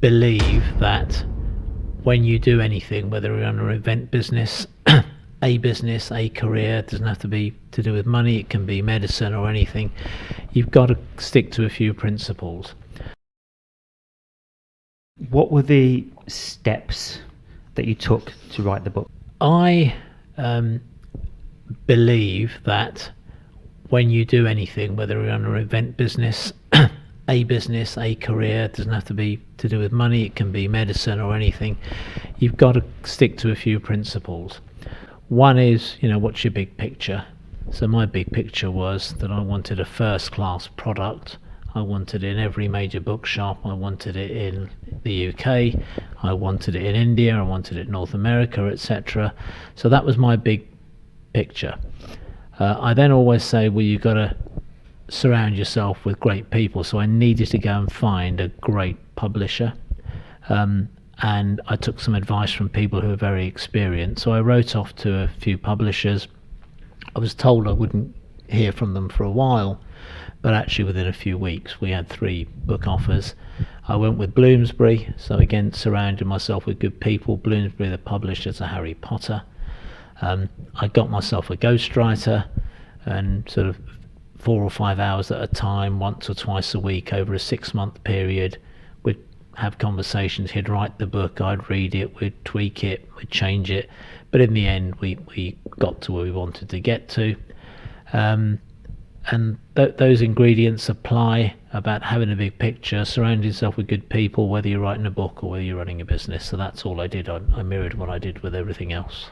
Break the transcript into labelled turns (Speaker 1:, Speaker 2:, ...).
Speaker 1: believe that when you do anything, whether you're in an event business, a career, it doesn't have to be to do with money, it can be medicine or anything, you've got to stick to a few principles.
Speaker 2: What were the steps that you took to write the book?
Speaker 1: I believe that when you do anything, whether you're in an event business, a career, it doesn't have to be to do with money, it can be medicine or anything, you've got to stick to a few principles. One is, what's your big picture? So my big picture was that I wanted a first-class product. I wanted it in every major bookshop. I wanted it in the UK. I wanted it in India. I wanted it in North America, etc. So that was my big picture. I then always say, well, you've got to surround yourself with great people. So I needed to go and find a great publisher. And I took some advice from people who are very experienced. So I wrote off to a few publishers. I was told I wouldn't hear from them for a while, but actually within a few weeks we had 3 book offers. I went with Bloomsbury, so again surrounded myself with good people. Bloomsbury, the publishers, are Harry Potter. I got myself a ghostwriter, and sort of 4 or 5 hours at a time, once or twice a week over a 6-month period, we'd have conversations. He'd write the book, I'd read it, we'd tweak it, we'd change it, but in the end we got to where we wanted to get to. And those ingredients apply about having a big picture, surrounding yourself with good people, whether you're writing a book or whether you're running a business. So that's all I did. I mirrored what I did with everything else.